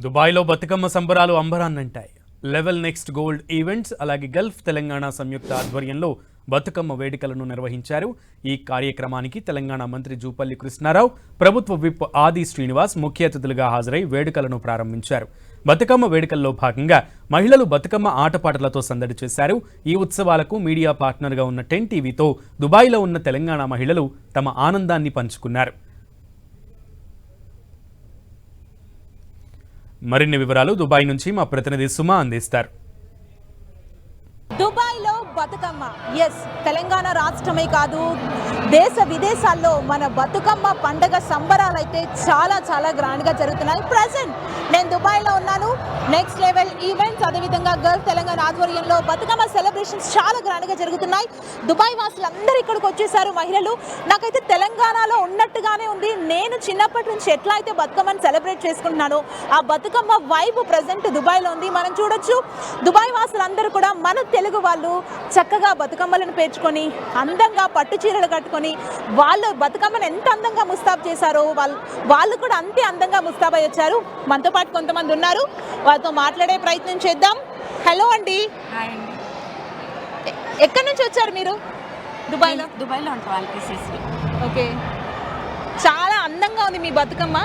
దుబాయ్లో బతుకమ్మ సంబరాలు అంబరాన్నంటాయి. Level next gold events అలాగే గల్ఫ్ తెలంగాణ సంయుక్త ఆధ్వర్యంలో బతుకమ్మ వేడుకలను నిర్వహించారు. ఈ కార్యక్రమానికి తెలంగాణ మంత్రి జూపల్లి కృష్ణారావు, ప్రభుత్వ విప్ ఆది శ్రీనివాస్ ముఖ్య అతిథులుగా హాజరై వేడుకలను ప్రారంభించారు. బతుకమ్మ వేడుకల్లో భాగంగా మహిళలు బతుకమ్మ ఆటపాటలతో సందడి చేశారు. ఈ ఉత్సవాలకు మీడియా పార్ట్నర్గా ఉన్న 10 టీవీతో దుబాయ్లో ఉన్న తెలంగాణ మహిళలు తమ ఆనందాన్ని పంచుకున్నారు. మరిన్ని వివరాలు దుబాయ్ నుంచి మా ప్రతినిధి సుమా అందిస్తారు. దుబాయ్లో బతుకమ్మ తెలంగాణ రాష్ట్రమే కాదు, దేశ విదేశాల్లో మన బతుకమ్మ పండగ సంబరాలు అయితే చాలా చాలా గ్రాండ్గా జరుగుతున్నాయి. ప్రజెంట్ నేను దుబాయ్లో ఉన్నాను. నెక్స్ట్ లెవెల్ ఈవెంట్స్ అదేవిధంగా గల్ఫ్ తెలంగాణ ఆధ్వర్యంలో బతుకమ్మ సెలబ్రేషన్స్ చాలా గ్రాండ్గా జరుగుతున్నాయి. దుబాయ్ వాసులు అందరూ ఇక్కడికి వచ్చేసారు. మహిళలు నాకైతే తెలంగాణలో ఉన్నట్టుగానే ఉంది. నేను చిన్నప్పటి నుంచి ఎట్లా అయితే బతుకమ్మని సెలబ్రేట్ చేసుకుంటున్నానో ఆ బతుకమ్మ వైబ్ ప్రజెంట్ దుబాయ్లో ఉంది. మనం చూడొచ్చు, దుబాయ్ వాసులందరూ కూడా మన తెలుగు వాళ్ళు చక్కగా బతుకమ్మలను పేర్చుకొని అందంగా పట్టు చీరలు కట్టుకొని వాళ్ళు బతుకమ్మను ఎంత అందంగా ముస్తాబు చేశారో వాళ్ళు కూడా అంతే అందంగా ముస్తాబై వచ్చారు. మనతో పాటు కొంతమంది ఉన్నారు, వాళ్ళతో మాట్లాడే ప్రయత్నం చేద్దాం. హలో అండి, ఎక్కడి నుంచి వచ్చారు మీరు? దుబాయ్లో ఉంటాం. ఓకే, చాలా అందంగా ఉంది మీ బతుకమ్మ.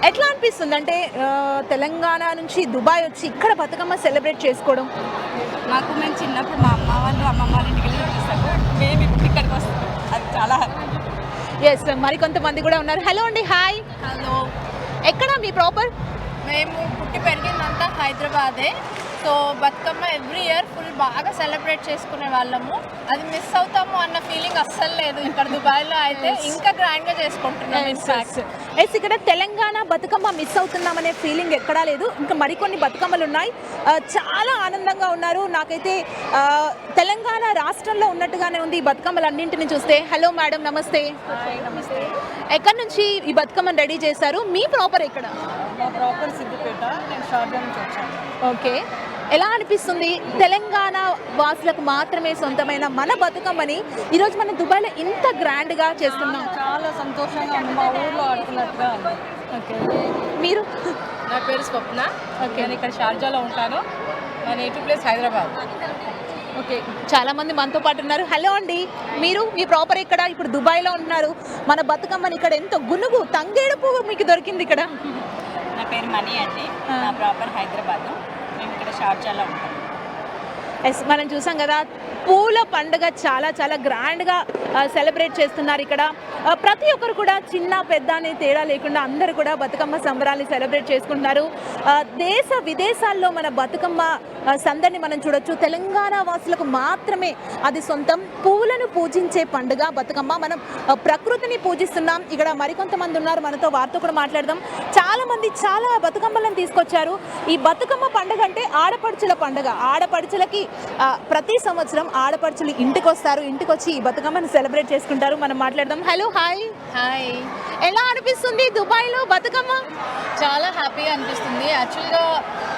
ఎట్లా అనిపిస్తుంది అంటే తెలంగాణ నుంచి దుబాయ్ వచ్చి ఇక్కడ బతుకమ్మ సెలబ్రేట్ చేసుకోవడం? మేము చిన్నప్పుడు మా అమ్మ వాళ్ళు అమ్మమ్మ వాళ్ళ ఇంటికి వెళ్ళి చూస్తాము, మేము ఇప్పుడు ఇక్కడికి వస్తాం. అది చాలా మరి కొంతమంది కూడా ఉన్నారు. హలో అండి, హాయ్. హలో. ఎక్కడ మీ ప్రాపర్? మేము పుట్టి పెరిగిందంతా హైదరాబాదే. So Bathukamma every year full బాగా సెలబ్రేట్ చేసుకునే వాళ్ళము. అది మిస్ అవుతాము అన్న ఫీలింగ్ అస్సలు లేదు. ఇక్కడ దుబాయ్లో అయితే ఇంకా గ్రాండ్గా చేసుకుంటున్నాం. ఇక్కడ తెలంగాణ బతుకమ్మ మిస్ అవుతున్నామనే ఫీలింగ్ ఎక్కడా లేదు. ఇంకా మరికొన్ని బతుకమ్మలు ఉన్నాయి. చాలా ఆనందంగా ఉన్నారు. నాకైతే తెలంగాణ రాష్ట్రంలో ఉన్నట్టుగానే ఉంది ఈ బతుకమ్మలు అన్నింటిని చూస్తే. హలో మేడం, నమస్తే. నమస్తే. ఎక్కడి నుంచి ఈ బతుకమ్మను రెడీ చేశారు? మీ ప్రాపర్ ఎక్కడ? మా ప్రాపర్ సిద్దిపేట. నేను షార్జా నుంచి వచ్చాను. ఓకే, ఎలా అనిపిస్తుంది తెలంగాణ వాసులకు మాత్రమే సొంతమైన మన బతుకమ్మని ఈరోజు మనం దుబాయ్లో ఇంత గ్రాండ్గా చేస్తున్నాం? చాలా సంతోషంగా ఉంది, మా ఊర్లో ఆడుతున్నట్టుగా ఉంది. ఓకే, మీరు? నా పేరు స్వప్న. ఓకే, నేను ఇక్కడ షార్జాలో ఉంటాను. నా నేటివ్ ప్లేస్ హైదరాబాద్. ఓకే, చాలా మంది మనతో పాటు ఉన్నారు. హలో అండి, మీరు? మీ ప్రాపర్ ఇక్కడ? ఇప్పుడు దుబాయ్లో ఉంటున్నారు. మన బతుకమ్మని ఇక్కడ ఎంతో గునుగు తంగేడు పువ్వు మీకు దొరికింది ఇక్కడ. నా పేరు మణి అండి. నా ప్రాపర్ హైదరాబాద్. మేము ఇక్కడ షార్జాలో ఉంటాం. మనం చూసాం కదా, పూల పండుగ చాలా చాలా గ్రాండ్గా సెలబ్రేట్ చేస్తున్నారు ఇక్కడ. ప్రతి ఒక్కరు కూడా చిన్న పెద్ద అనే తేడా లేకుండా అందరూ కూడా బతుకమ్మ సంబరాన్ని సెలబ్రేట్ చేసుకుంటున్నారు. దేశ విదేశాల్లో మన బతుకమ్మ సందడిని మనం చూడొచ్చు. తెలంగాణ వాసులకు మాత్రమే అది సొంతం. పూలను పూజించే పండుగ బతుకమ్మ. మనం ప్రకృతిని పూజిస్తున్నాం. ఇక్కడ మరికొంతమంది ఉన్నారు, మనతో వారితో కూడా మాట్లాడదాం. చాలామంది చాలా బతుకమ్మలను తీసుకొచ్చారు. ఈ బతుకమ్మ పండుగ అంటే ఆడపడుచుల పండుగ. ఆడపడుచులకి ప్రతి సంవత్సరం ఆడపడుచులు ఇంటికి వస్తారు. ఇంటికి వచ్చి ఈ బతుకమ్మను సెలబ్రేట్ చేసుకుంటారు. మనం మాట్లాడదాం. Hello, hi. హాయ్. ఎలా అనిపిస్తుంది దుబాయ్లో బతుకమ్మ? చాలా హ్యాపీగా అనిపిస్తుంది. యాక్చువల్గా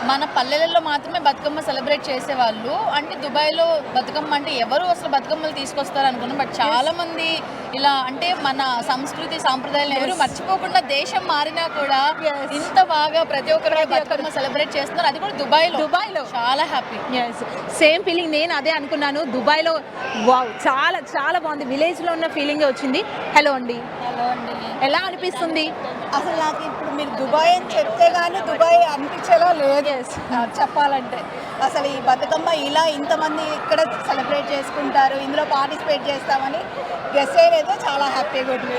మన పల్లెలలో మాత్రమే బతుకమ్మ సెలబ్రేట్ చేసేవాళ్ళు. అంటే దుబాయ్లో బతుకమ్మ అంటే ఎవరు అసలు బతుకమ్మలు తీసుకొస్తారు అనుకున్నాం. బట్ చాలా మంది ఇలా అంటే మన సంస్కృతి సాంప్రదాయాలను ఎవరు మర్చిపోకుండా దేశం మారినా కూడా ఇంత బాగా ప్రతి ఒక్కరు బతుకమ్మ సెలబ్రేట్ చేస్తున్నారు. అది కూడా దుబాయ్లో. చాలా హ్యాపీ. సేమ్ ఫీలింగ్, నేను అదే అనుకున్నాను. దుబాయ్లో వావ్, చాలా చాలా బాగుంది. విలేజ్లో ఉన్న ఫీలింగ్ వచ్చింది. హలో అండి. హలో అండి. ఎలా అనిపిస్తుంది? అసలు నాకు ఇప్పుడు మీరు దుబాయ్ అని చెప్తే కానీ దుబాయ్ అనిపించేలా లేదు చెప్పాలంటే. అసలు ఈ బతుకమ్మ ఇలా ఇంతమంది ఇక్కడ సెలబ్రేట్ చేసుకుంటారు, ఇందులో పార్టిసిపేట్ చేస్తామని గెస్ చేయలేదు. చాలా హ్యాపీగా ఉంది.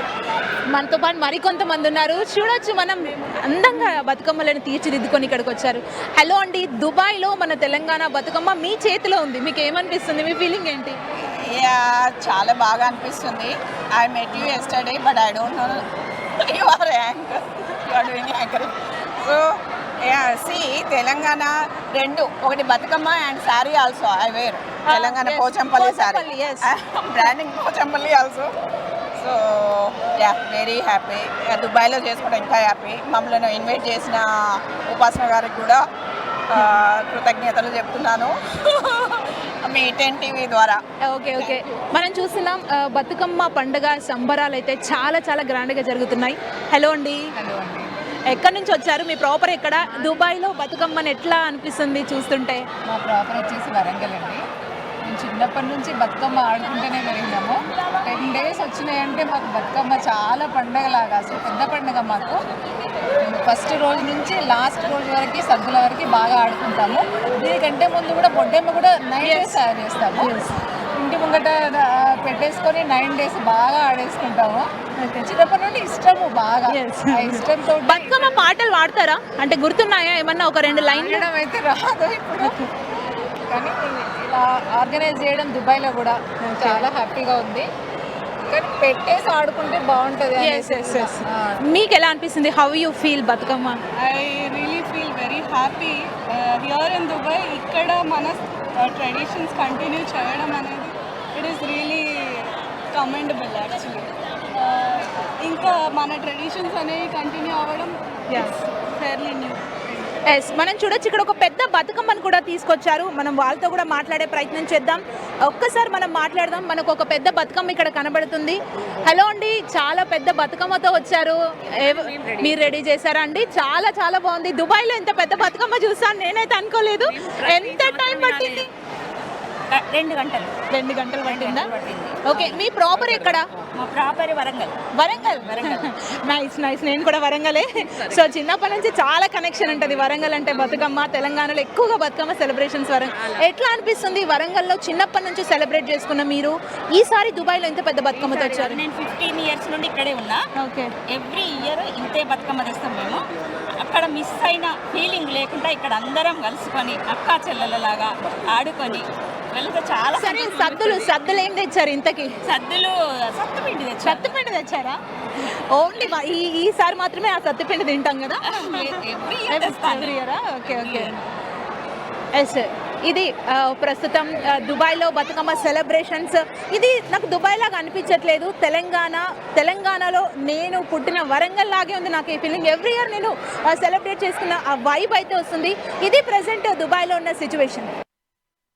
మనతో పాటు మరికొంతమంది ఉన్నారు, చూడొచ్చు. మనం అందంగా బతుకమ్మలను తీర్చిదిద్దుకొని ఇక్కడికి వచ్చారు. హలో అండి, దుబాయ్లో మన తెలంగాణ బతుకమ్మ మీ చేతిలో ఉంది. మీకు ఏమనిపిస్తుంది? మీ ఫీలింగ్ ఏంటి? చాలా బాగా అనిపిస్తుంది. I met you yesterday but I don't know you are anchor, you are doing anchoring. So Telangana రెండు, ఒకటి Bathukamma and sari also I wear. Telangana Pochampally sari, branding Pochampally also. So very happy. దుబాయ్లో చేసుకోవడం ఇంకా హ్యాపీ. మమ్మల్ని ఇన్వైట్ చేసిన ఉపాసన గారికి కూడా కృతజ్ఞతలు చెప్తున్నాను మీ 10 టీవీ ద్వారా. ఓకే, మనం చూస్తున్నాం బతుకమ్మ పండుగ సంబరాలు అయితే చాలా చాలా గ్రాండ్గా జరుగుతున్నాయి. హలో అండి. హలో అండి. ఎక్కడి నుంచి వచ్చారు? మీ ప్రాపర్ ఎక్కడ? దుబాయ్లో బతుకమ్మని ఎట్లా అనిపిస్తుంది చూస్తుంటే? మా ప్రాపర్ వచ్చేసి వరంగల్ అండి. మేము చిన్నప్పటి నుంచి బతుకమ్మ ఆడుకుంటూనే పెరిగినాము. 10 days వచ్చినాయంటే మాకు బతుకమ్మ చాలా పండగలాగా, అసలు పెద్ద పండుగ మాకు. ఫస్ట్ రోజు నుంచి లాస్ట్ రోజు వరకు సద్దుల వరకు బాగా ఆడుకుంటాము. దీనికంటే ముందు కూడా బొడ్డెమ్మ కూడా 9 days తయారు చేస్తాము. ఇంటి ముంగట పెట్టేసుకొని 9 days బాగా ఆడేసుకుంటాము. చిన్నప్పటి నుండి ఇష్టము బాగా. ఆ ఇష్టంతో బతుకమ్మ పాటలు పాడతారా? అంటే గుర్తున్నాయా ఏమన్నా ఒక 2 లైన్లు? ఆడడం అయితే రాదు ఇప్పుడు, కానీ ఇలా ఆర్గనైజ్ చేయడం దుబాయ్లో కూడా చాలా హ్యాపీగా ఉంది. కానీ పెట్టేసి ఆడుకుంటే బాగుంటుంది. మీకు ఎలా అనిపిస్తుంది? How you feel Bathukamma? I really feel very happy here in Dubai. ఇక్కడ మన ట్రెడిషన్స్ కంటిన్యూ చేయడం అనేది it is really commendable actually. ఇంకా మన ట్రెడిషన్స్ అనేవి కంటిన్యూ అవ్వడం ఫెయిర్లీ న్యూ. ఎస్, మనం చూడొచ్చు ఇక్కడ ఒక పెద్ద బతుకమ్మను కూడా తీసుకొచ్చారు. మనం వాళ్ళతో కూడా మాట్లాడే ప్రయత్నం చేద్దాం. ఒక్కసారి మనం మాట్లాడదాం. మనకు ఒక పెద్ద బతుకమ్మ ఇక్కడ కనబడుతుంది. హలో అండి, చాలా పెద్ద బతుకమ్మతో వచ్చారు. మీరు రెడీ చేశారా అండి? చాలా చాలా బాగుంది. దుబాయ్లో ఇంత పెద్ద బతుకమ్మ చూస్తాను నేనైతే అనుకోలేదు. ఎంత టైం పట్టింది? 2 గంటలు. 2 గంటలు పట్టిందా? ఓకే, మీ ప్రాపర్ ఎక్కడ? మా proper Warangal. Warangal. Nice nice, నేను కూడా వరంగలే. సో చిన్నప్పటి నుంచి చాలా కనెక్షన్ ఉంటుంది వరంగల్ అంటే. బతుకమ్మ తెలంగాణలో ఎక్కువగా బతుకమ్మ సెలబ్రేషన్స్ ఎట్లా అనిపిస్తుంది? వరంగల్లో చిన్నప్పటి నుంచి సెలబ్రేట్ చేసుకున్న మీరు ఈసారి దుబాయ్లో ఇంత పెద్ద బతుకమ్మతో వచ్చారు. నేను 15 years నుండి ఇక్కడే ఉన్నా. ఓకే, ఎవ్రీ ఇయర్ ఇంతే బతుకమ్మ తెస్తాం మేము. అక్కడ మిస్ అయిన ఫీలింగ్ లేకుండా ఇక్కడ అందరం కలుసుకొని అక్కా చెల్లెలలాగా ఆడుకొని వెళ్తే చాలా. సరే, సద్దులు ఏం తెచ్చారు ఇంతకి? సత్తుపిండి తెచ్చారు. సత్తుపిండి తెచ్చారా? ఓన్లీ ఈసారి మాత్రమే ఆ సత్తుపిండి తింటాం కదా? ఎవ్రీ ఇయర్ తెస్తాను. Okay okay. ఎస్, ఇది ప్రస్తుతం దుబాయ్లో బతుకమ్మ సెలబ్రేషన్స్. ఇది నాకు దుబాయ్ లాగా అనిపించట్లేదు. తెలంగాణలో నేను పుట్టిన వరంగల్ లాగే ఉంది నాకు ఈ ఫీలింగ్. ఎవ్రీ ఇయర్ నేను సెలబ్రేట్ చేసుకున్న ఆ వైబ్ అయితే వస్తుంది. ఇది ప్రెసెంట్ దుబాయ్లో ఉన్న సిచ్యువేషన్.